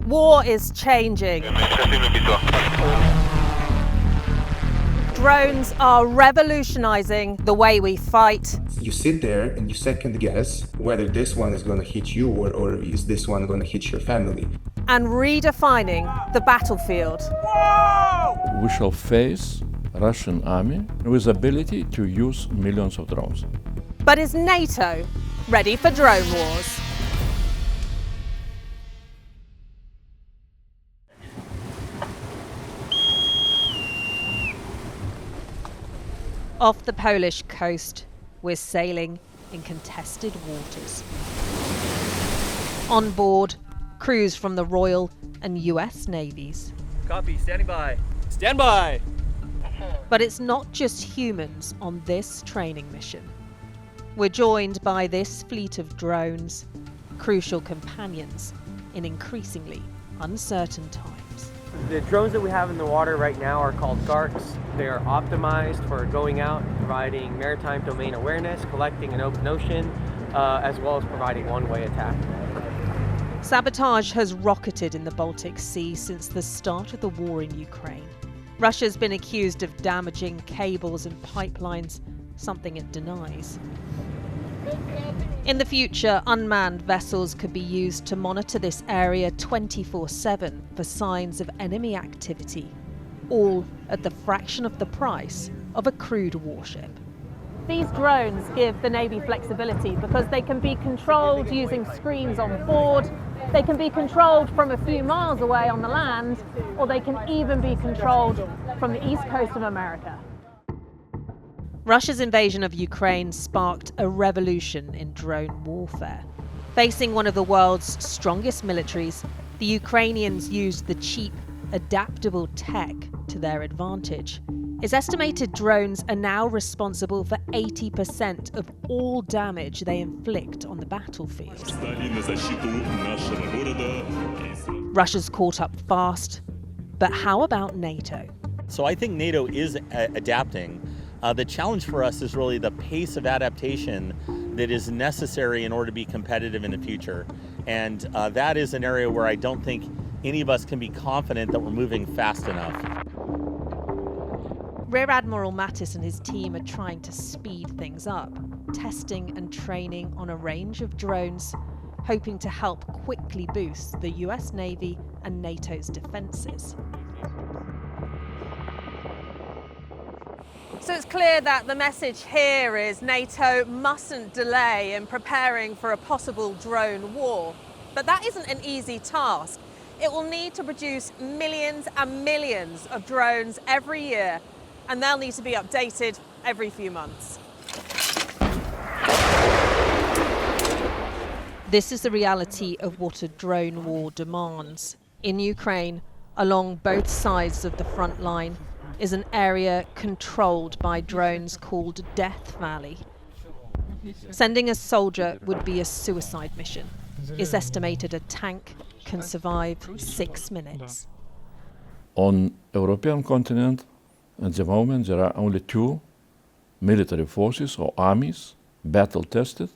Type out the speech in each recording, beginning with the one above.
War is changing. Drones are revolutionizing the way we fight. You sit there and you second guess whether this one is going to hit you or is this one going to hit your family. And redefining the battlefield. We shall face Russian army with ability to use millions of drones. But is NATO ready for drone wars? Off the Polish coast, we're sailing in contested waters. On board, crews from the Royal and US Navies. Copy, standing by. Stand by! But it's not just humans on this training mission. We're joined by this fleet of drones, crucial companions in increasingly uncertain times. The drones that we have in the water right now are called GARS. They are optimized for going out, providing maritime domain awareness, collecting an open ocean, as well as providing one-way attack. Sabotage has rocketed in the Baltic Sea since the start of the war in Ukraine. Russia's been accused of damaging cables and pipelines, something it denies. In the future, unmanned vessels could be used to monitor this area 24/7 for signs of enemy activity, all at the fraction of the price of a crewed warship. These drones give the Navy flexibility because they can be controlled using screens on board, they can be controlled from a few miles away on the land, or they can even be controlled from the east coast of America. Russia's invasion of Ukraine sparked a revolution in drone warfare. Facing one of the world's strongest militaries, the Ukrainians used the cheap, adaptable tech to their advantage. It's estimated drones are now responsible for 80% of all damage they inflict on the battlefield. Russia's caught up fast, but how about NATO? So I think NATO is adapting. The challenge for us is really the pace of adaptation that is necessary in order to be competitive in the future. And that is an area where I don't think any of us can be confident that we're moving fast enough. Rear Admiral Mattis and his team are trying to speed things up, testing and training on a range of drones, hoping to help quickly boost the US Navy and NATO's defences. So it's clear that the message here is NATO mustn't delay in preparing for a possible drone war. But that isn't an easy task. It will need to produce millions and millions of drones every year, and they'll need to be updated every few months. This is the reality of what a drone war demands. In Ukraine, along both sides of the front line, is an area controlled by drones called Death Valley. Sending a soldier would be a suicide mission. It's estimated a tank can survive 6 minutes. On European continent, at the moment, there are only 2 military forces or armies, battle-tested,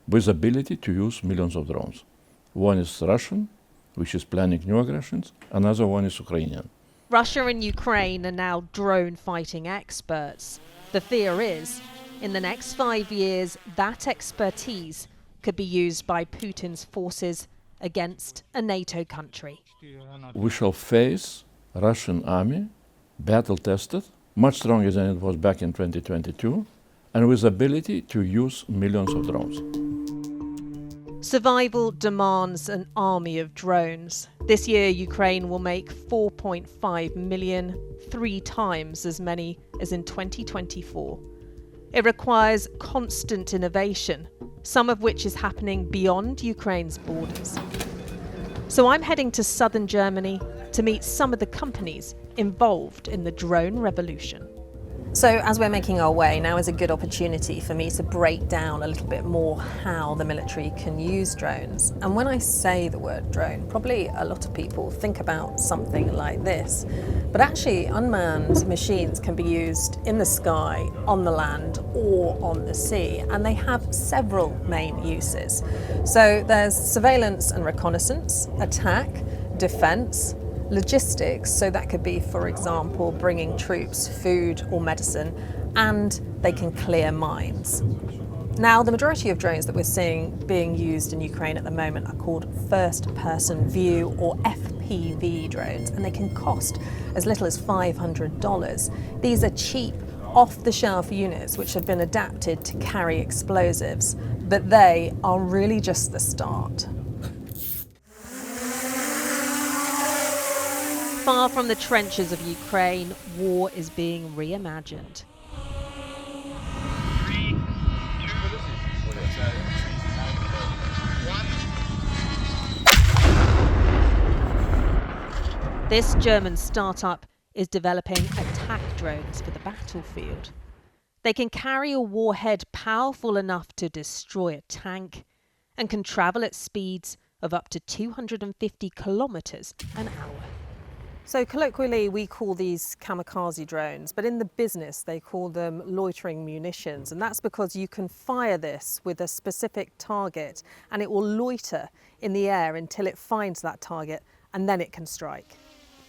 with ability to use millions of drones. One is Russian, which is planning new aggressions. Another one is Ukrainian. Russia and Ukraine are now drone fighting experts. The fear is, in the next 5 years, that expertise could be used by Putin's forces against a NATO country. We shall face Russian army, battle-tested, much stronger than it was back in 2022, and with ability to use millions of drones. Survival demands an army of drones. This year, Ukraine will make 4.5 million, 3 times as many as in 2024. It requires constant innovation, some of which is happening beyond Ukraine's borders. So I'm heading to southern Germany to meet some of the companies involved in the drone revolution. So as we're making our way, now is a good opportunity for me to break down a little bit more how the military can use drones. And when I say the word drone, probably a lot of people think about something like this. But actually, unmanned machines can be used in the sky, on the land, or on the sea. And they have several main uses. So there's surveillance and reconnaissance, attack, defence, logistics, so that could be, for example, bringing troops food or medicine, and they can clear mines. Now, the majority of drones that we're seeing being used in Ukraine at the moment are called first-person view or FPV drones, and they can cost as little as $500. These are cheap, off-the-shelf units which have been adapted to carry explosives, but they are really just the start. Far from the trenches of Ukraine, war is being reimagined. This German startup is developing attack drones for the battlefield. They can carry a warhead powerful enough to destroy a tank and can travel at speeds of up to 250 kilometers an hour. So colloquially, we call these kamikaze drones, but in the business, they call them loitering munitions. And that's because you can fire this with a specific target and it will loiter in the air until it finds that target and then it can strike.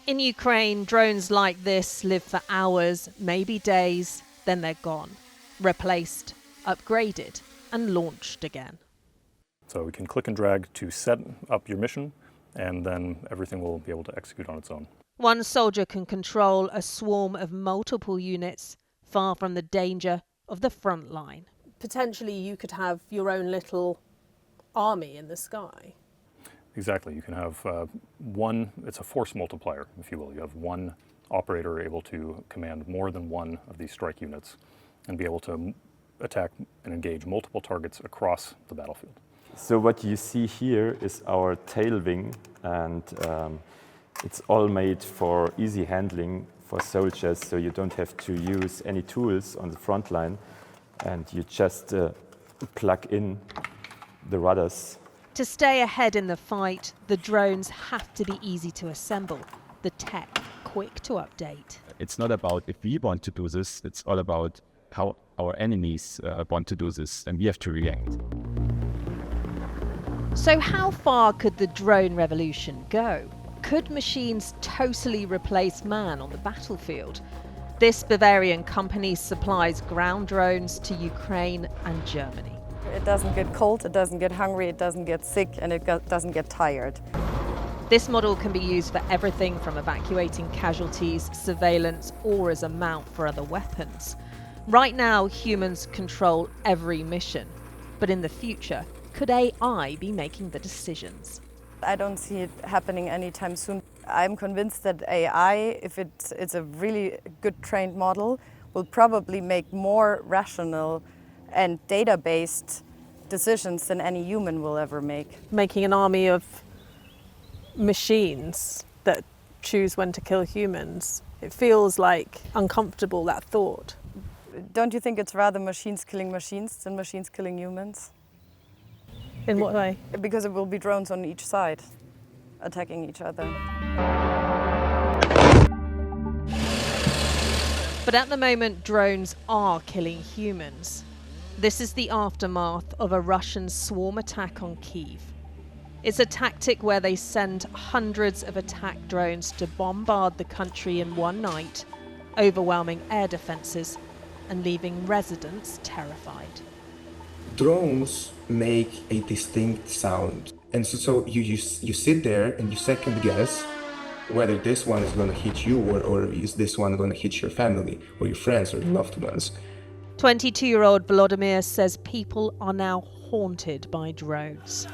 In Ukraine, drones like this live for hours, maybe days, then they're gone, replaced, upgraded, and launched again. So we can click and drag to set up your mission, and then everything will be able to execute on its own. One soldier can control a swarm of multiple units, far from the danger of the front line. Potentially you could have your own little army in the sky. Exactly. You can have it's a force multiplier, if you will. You have one operator able to command more than one of these strike units and be able to attack and engage multiple targets across the battlefield. So what you see here is our tail wing, and it's all made for easy handling for soldiers, so you don't have to use any tools on the front line, and you just plug in the rudders. To stay ahead in the fight, the drones have to be easy to assemble, the tech quick to update. It's not about if we want to do this, it's all about how our enemies want to do this, and we have to react. So how far could the drone revolution go? Could machines totally replace man on the battlefield? This Bavarian company supplies ground drones to Ukraine and Germany. It doesn't get cold, it doesn't get hungry, it doesn't get sick, and it doesn't get tired. This model can be used for everything from evacuating casualties, surveillance, or as a mount for other weapons. Right now, humans control every mission. But in the future, could AI be making the decisions? I don't see it happening anytime soon. I'm convinced that AI, if it's a really good trained model, will probably make more rational and data-based decisions than any human will ever make. Making an army of machines that choose when to kill humans. It feels like uncomfortable, that thought. Don't you think it's rather machines killing machines than machines killing humans? In what way? Because it will be drones on each side attacking each other. But at the moment, drones are killing humans. This is the aftermath of a Russian swarm attack on Kyiv. It's a tactic where they send hundreds of attack drones to bombard the country in one night, overwhelming air defences and leaving residents terrified. Drones make a distinct sound. And so you sit there and you second guess whether this one is going to hit you or is this one going to hit your family or your friends or your loved ones. 22-year-old Volodymyr says people are now haunted by drones.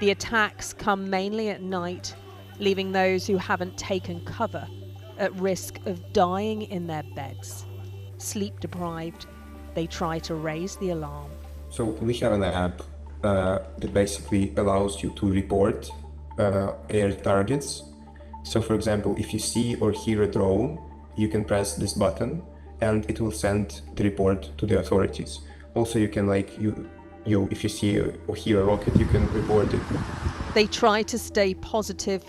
The attacks come mainly at night, leaving those who haven't taken cover at risk of dying in their beds. Sleep deprived, they try to raise the alarm. So we have an app that basically allows you to report air targets. So for example, if you see or hear a drone, you can press this button and it will send the report to the authorities. Also, you can if you see or hear a rocket, you can report it. They try to stay positive,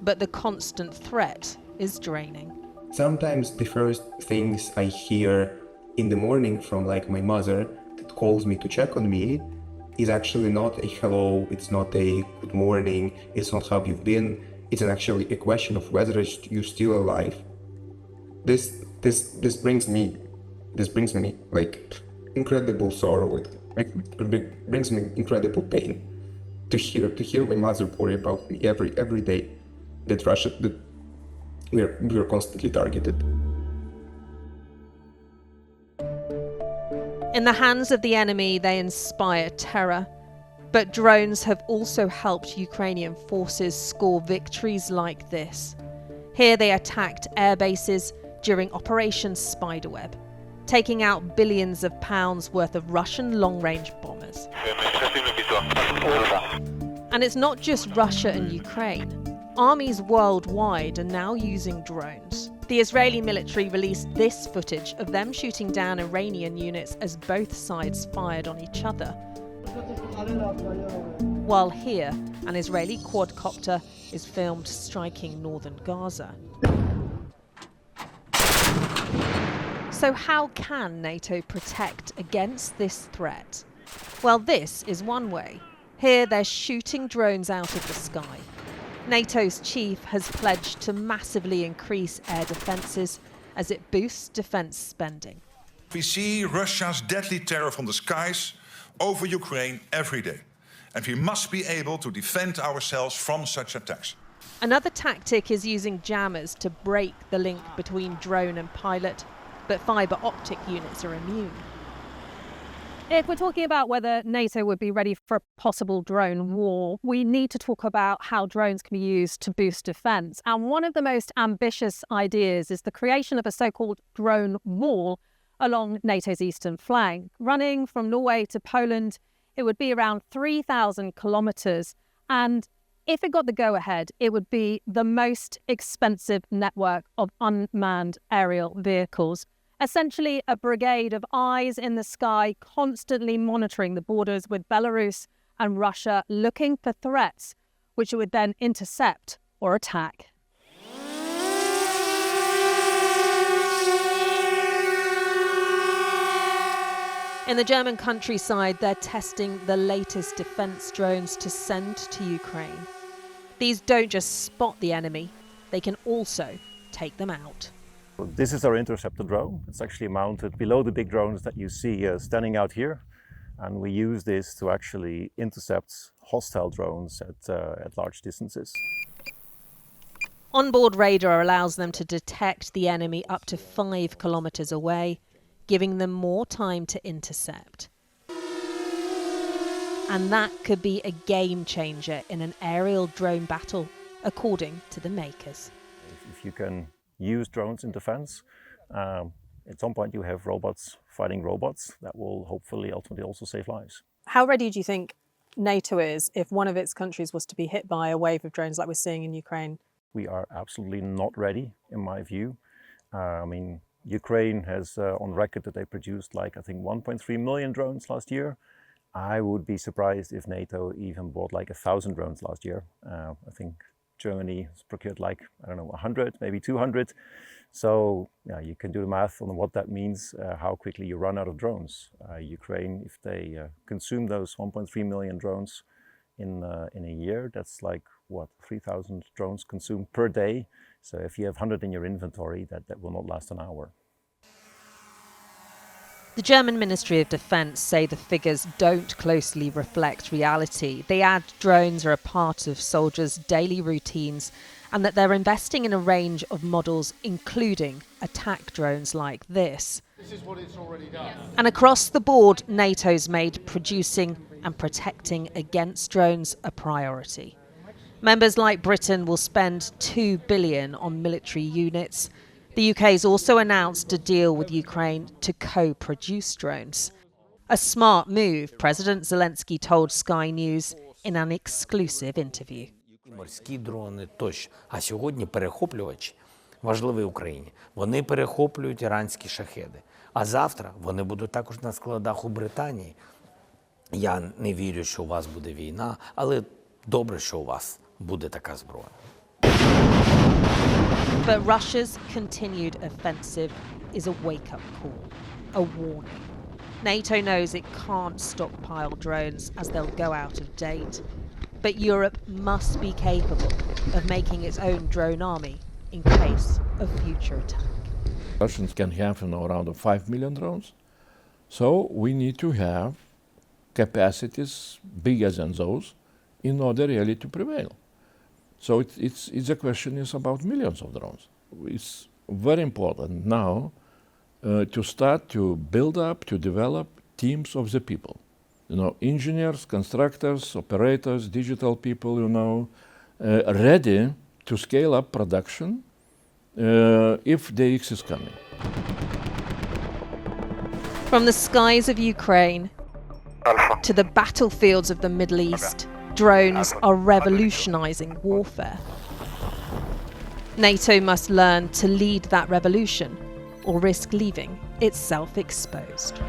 but the constant threat is draining. Sometimes the first things I hear in the morning from my mother that calls me to check on me is actually not a hello, it's not a good morning, it's not how you've been, it's actually a question of whether you're still alive. This brings me like incredible sorrow. It brings me incredible pain to hear my mother worry about me every day that we're constantly targeted. In the hands of the enemy, they inspire terror. But drones have also helped Ukrainian forces score victories like this. Here they attacked air bases during Operation Spiderweb, taking out billions of pounds worth of Russian long-range bombers. And it's not just Russia and Ukraine. Armies worldwide are now using drones. The Israeli military released this footage of them shooting down Iranian units as both sides fired on each other. While here, an Israeli quadcopter is filmed striking northern Gaza. So how can NATO protect against this threat? Well, this is one way. Here they're shooting drones out of the sky. NATO's chief has pledged to massively increase air defences as it boosts defence spending. We see Russia's deadly terror from the skies over Ukraine every day, and we must be able to defend ourselves from such attacks. Another tactic is using jammers to break the link between drone and pilot, but fibre optic units are immune. If we're talking about whether NATO would be ready for a possible drone war, we need to talk about how drones can be used to boost defence. And one of the most ambitious ideas is the creation of a so-called drone wall along NATO's eastern flank. Running from Norway to Poland, it would be around 3,000 kilometres. And if it got the go-ahead, it would be the most expensive network of unmanned aerial vehicles. Essentially a brigade of eyes in the sky constantly monitoring the borders with Belarus and Russia, looking for threats which it would then intercept or attack. In the German countryside, they're testing the latest defence drones to send to Ukraine. These don't just spot the enemy, they can also take them out. This is our interceptor drone. It's actually mounted below the big drones that you see standing out here. And we use this to actually intercept hostile drones at large distances. Onboard radar allows them to detect the enemy up to 5 kilometres away, giving them more time to intercept. And that could be a game changer in an aerial drone battle, according to the makers. If you can use drones in defense, at some point you have robots fighting robots that will hopefully ultimately also save lives. How ready do you think NATO is if one of its countries was to be hit by a wave of drones like we're seeing in Ukraine? We are absolutely not ready, in my view. Ukraine has on record that they produced I think 1.3 million drones last year. I would be surprised if NATO even bought 1,000 drones last year. I think Germany has procured 100, maybe 200. So yeah, you can do the math on what that means, how quickly you run out of drones. Ukraine, if they consume those 1.3 million drones in a year, that's 3,000 drones consumed per day. So if you have 100 in your inventory, that will not last an hour. The German Ministry of Defence say the figures don't closely reflect reality. They add drones are a part of soldiers' daily routines and that they're investing in a range of models, including attack drones like this. This is what it's already done. And across the board, NATO's made producing and protecting against drones a priority. Members like Britain will spend $2 billion on military units. The UK's also announced a deal with Ukraine to co-produce drones. A smart move, President Zelensky told Sky News in an exclusive interview. Морські дрони тощо. А сьогодні перехоплювач важливий Україні. Вони перехоплюють іранські шахеди. А завтра вони будуть також на складах у Британії. Я не вірю, що у вас буде війна, але добре, що у вас буде така зброя. But Russia's continued offensive is a wake-up call, a warning. NATO knows it can't stockpile drones as they'll go out of date. But Europe must be capable of making its own drone army in case of future attack. Russians can have around 5 million drones. So we need to have capacities bigger than those in order really to prevail. So it's a question is about millions of drones. It's very important now to start to build up, to develop teams of the people. Engineers, constructors, operators, digital people, ready to scale up production if the X is coming. From the skies of Ukraine to the battlefields of the Middle East, drones are revolutionizing warfare. NATO must learn to lead that revolution or risk leaving itself exposed.